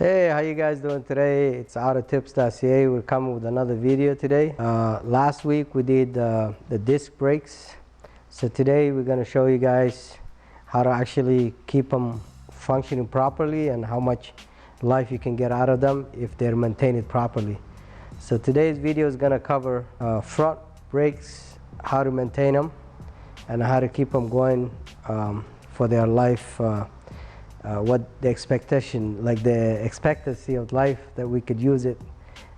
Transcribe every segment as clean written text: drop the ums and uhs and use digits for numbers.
Hey, how you guys doing today? It's autotips.ca. We're coming with another video today. Last week we did the disc brakes. So today we're going to show you guys how to actually keep them functioning properly and how much life you can get out of them if they're maintained properly. So today's video is going to cover front brakes, how to maintain them, and how to keep them going for their life. What the expectation, like the expectancy of life that we could use it.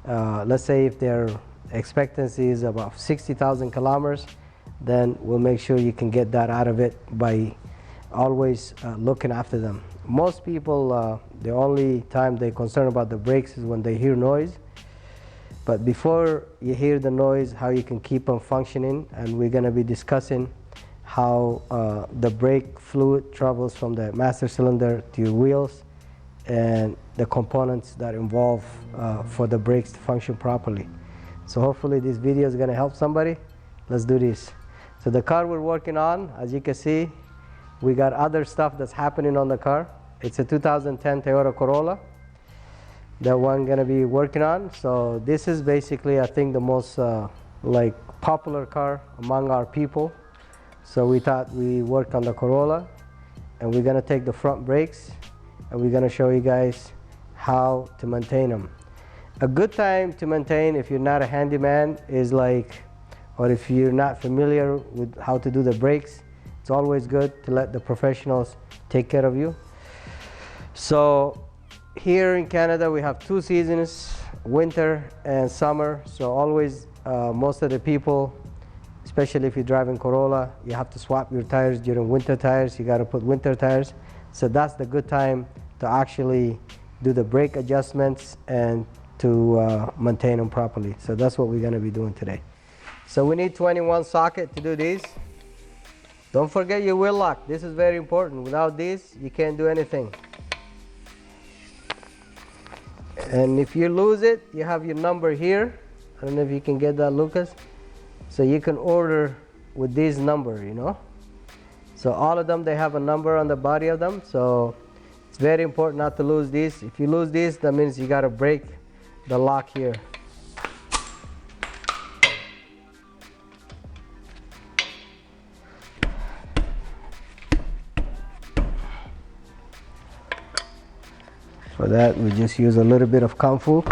Let's say if their expectancy is about 60,000 kilometers, then we'll make sure you can get that out of it by always looking after them. Most people, the only time they're concerned about the brakes is when they hear noise. But before you hear the noise, how you can keep them functioning, and we're going to be discussing how the brake fluid travels from the master cylinder to your wheels and the components that involve for the brakes to function properly. So hopefully this video is going to help somebody. Let's do this. So the car we're working on, as you can see, we got other stuff that's happening on the car. It's a 2010 Toyota Corolla that we're going to be working on. So this is basically, I think, the most popular car among our people. So we thought we work on the Corolla, and we're going to take the front brakes and we're going to show you guys how to maintain them. A good time to maintain if you're not a handyman is or if you're not familiar with how to do the brakes, it's always good to let the professionals take care of you. So here in Canada we have two seasons, winter and summer. So always most of the people, especially if you're driving Corolla, you have to swap your tires during winter tires. You got to put winter tires. So that's the good time to actually do the brake adjustments and to maintain them properly. So that's what we're going to be doing today. So we need 21 socket to do this. Don't forget your wheel lock. This is very important. Without this, you can't do anything. And if you lose it, you have your number here. I don't know if you can get that, Lucas. So you can order with this number, you know. So all of them, they have a number on the body of them. So it's very important not to lose this. If you lose this, that means you got to break the lock here. For that, we just use a little bit of Kung Fu.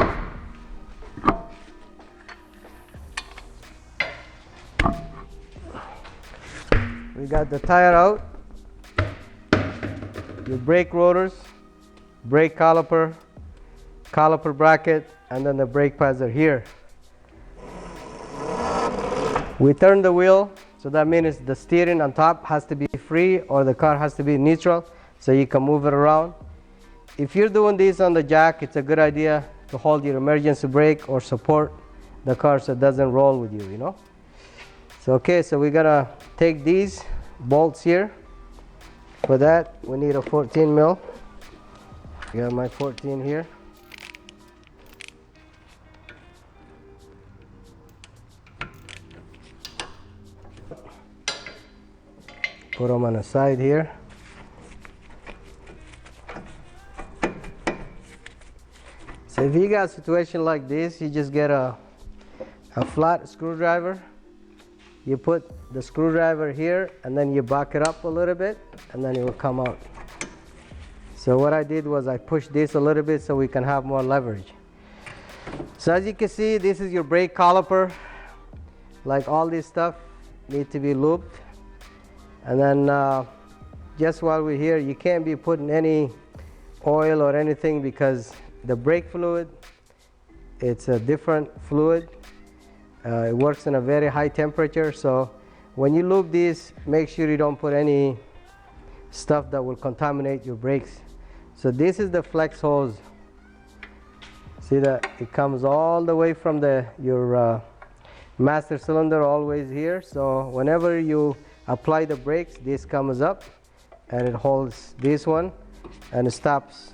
We got the tire out, your brake rotors, brake caliper, caliper bracket, and then the brake pads are here. We turn the wheel, so that means the steering on top has to be free or the car has to be neutral so you can move it around. If you're doing this on the jack, it's a good idea to hold your emergency brake or support the car so it doesn't roll with you, you know. So okay, so we're gonna take these bolts here. For that, we need a 14 mil. I got my 14 here. Put them on the side here. So if you got a situation like this, you just get a flat screwdriver. You put the screwdriver here and then you back it up a little bit and then it will come out. So what I did was I pushed this a little bit so we can have more leverage. So as you can see, this is your brake caliper. Like all this stuff need to be looped. And then just while we're here, you can't be putting any oil or anything because the brake fluid, it's a different fluid. It works in a very high temperature, so when you lube this, make sure you don't put any stuff that will contaminate your brakes. So this is the flex hose. See that it comes all the way from your master cylinder always here. So whenever you apply the brakes, this comes up and it holds this one and it stops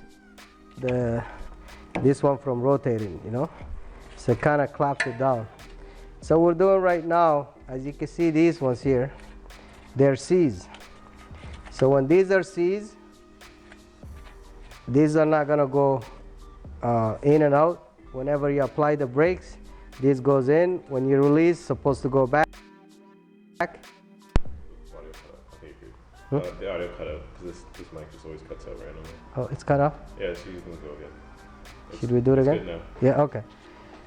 this one from rotating, you know. So it kind of claps it down. So we're doing right now, as you can see, these ones here, they're C's. So when these are C's, these are not gonna go in and out. Whenever you apply the brakes, this goes in. When you release, supposed to go back. Audio cut out. I think you're good. The audio cut out because this mic just always cuts out randomly. Oh, it's cut off? Yeah, so you can go again. Should we do it again? Good now. Yeah, okay.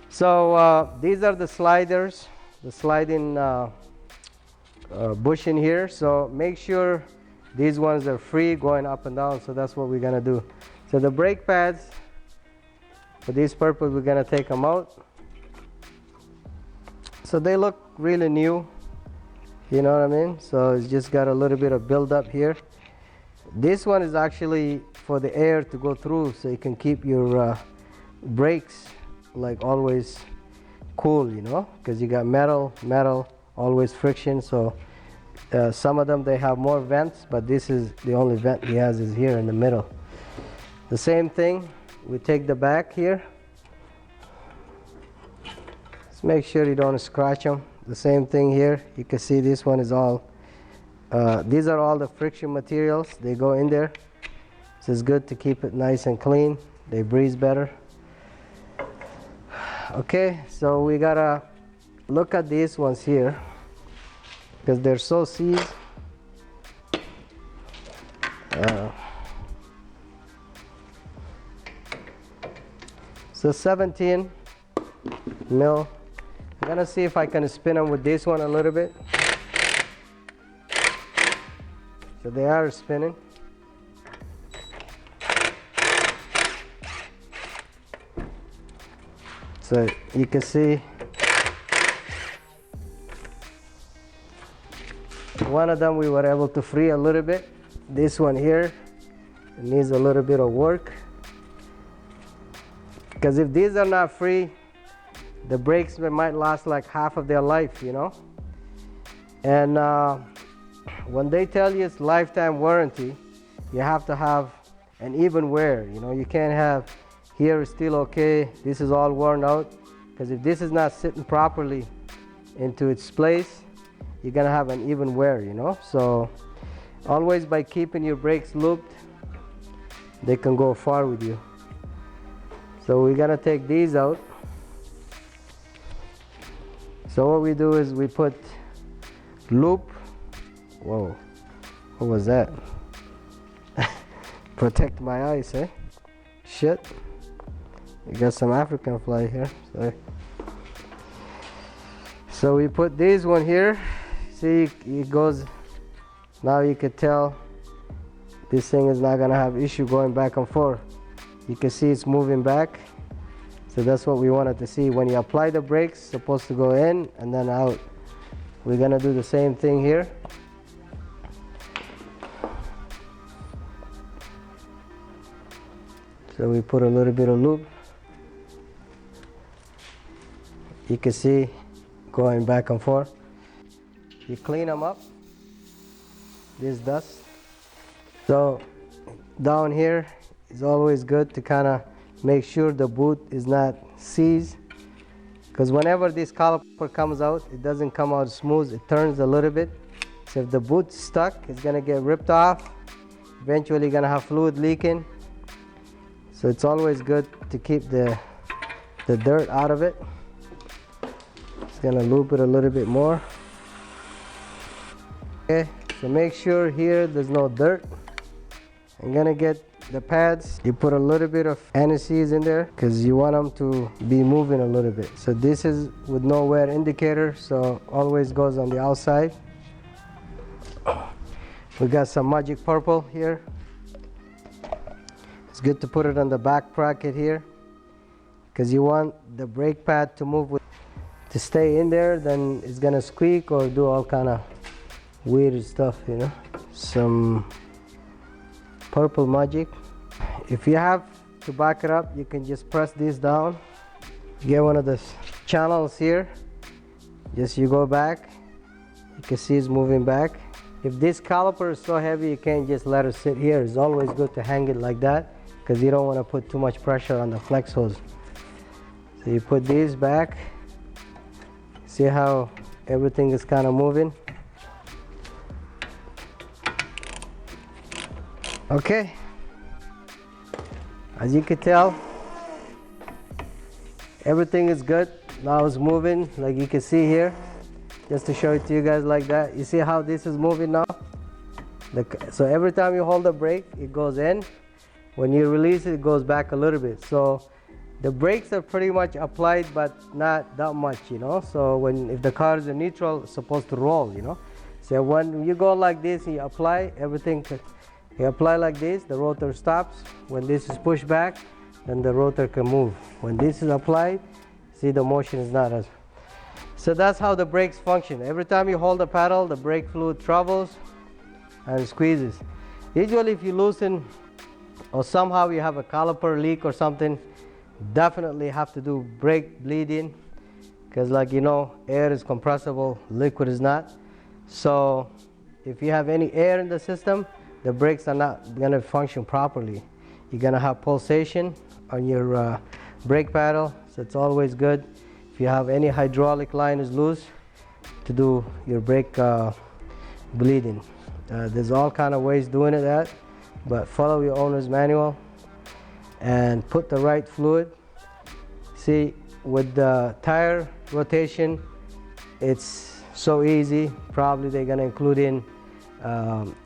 So these are the sliders, the sliding bushing here. So make sure these ones are free going up and down. So that's what we're gonna do. So the brake pads, for this purpose, we're gonna take them out. So they look really new, you know what I mean? So it's just got a little bit of build up here. This one is actually for the air to go through, so you can keep your brakes like always cool, you know, because you got metal, always friction. So some of them, they have more vents, but this is the only vent he has is here in the middle. The same thing, we take the back here. Just make sure you don't scratch them. The same thing here, you can see this one is all, these are all the friction materials. They go in there. So it's good to keep it nice and clean. They breathe better. Okay, so we gotta look at these ones here because they're so seized. So 17 mil. I'm gonna see if I can spin them with this one a little bit. So they are spinning. So you can see one of them we were able to free a little bit. This one here, it needs a little bit of work. Because if these are not free, the brakes might last like half of their life, you know. And when they tell you it's lifetime warranty, you have to have an even wear. You know, you can't have here is still okay, this is all worn out. Because if this is not sitting properly into its place, you're gonna have an even wear, you know. So always by keeping your brakes looped, they can go far with you. So we're gonna take these out. So what we do is we put loop. Whoa, what was that? Protect my eyes, eh? Shit. We got some African fly here. Sorry. So we put this one here. See, it goes. Now you can tell this thing is not gonna have issue going back and forth. You can see it's moving back. So that's what we wanted to see. When you apply the brakes, it's supposed to go in and then out. We're gonna do the same thing here. So we put a little bit of loop. You can see going back and forth. You clean them up, this dust. So down here is always good to kind of make sure the boot is not seized, because whenever this caliper comes out, it doesn't come out smooth, it turns a little bit. So if the boot's stuck, it's gonna get ripped off. Eventually gonna have fluid leaking. So it's always good to keep the dirt out of it. Just gonna loop it a little bit more. Okay, so make sure here there's no dirt. I'm gonna get the pads. You put a little bit of anti-seize in there because you want them to be moving a little bit. So this is with no wear indicator, so always goes on the outside. We got some Magic Purple here. It's good to put it on the back bracket here because you want the brake pad to move to stay in there, then it's gonna squeak or do all kind of weird stuff, you know. Some Purple Magic. If you have to back it up, you can just press this down. Get one of the channels here. Just you go back. You can see it's moving back. If this caliper is so heavy, you can't just let it sit here. It's always good to hang it like that because you don't want to put too much pressure on the flex hose. So you put these back. See how everything is kind of moving? Okay. As you can tell, Everything is good. Now it's moving, like you can see here. Just to show it to you guys like that. You see how this is moving now? So every time you hold the brake, it goes in. When you release it, it goes back a little bit. So the brakes are pretty much applied, but not that much, you know. So if the car is in neutral, it's supposed to roll, you know. So when you go like this, you apply everything. You apply like this, the rotor stops. When this is pushed back, then the rotor can move. When this is applied, see the motion is not as. So that's how the brakes function. Every time you hold the pedal, the brake fluid travels and squeezes. Usually if you loosen or somehow you have a caliper leak or something, definitely have to do brake bleeding, because like you know, air is compressible, liquid is not. So if you have any air in the system, the brakes are not going to function properly. You're going to have pulsation on your brake pedal, so it's always good if you have any hydraulic line is loose to do your brake bleeding. There's all kind of ways doing it at, but follow your owner's manual and put the right fluid. See, with the tire rotation, it's so easy. Probably they're gonna include in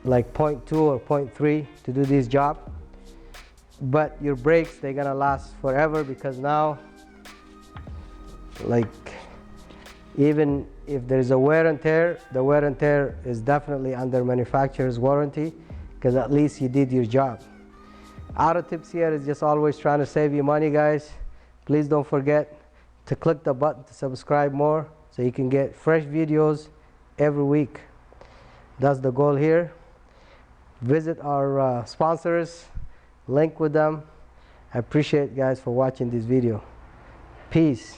like 0.2 or 0.3 to do this job. But your brakes, they're gonna last forever, because now, like, even if there's a wear and tear, the wear and tear is definitely under manufacturer's warranty, because at least you did your job. Auto Tips here is just always trying to save you money, guys. Please don't forget to click the button to subscribe more, so you can get fresh videos every week. That's the goal here. Visit our sponsors, link with them. I appreciate guys for watching this video. Peace.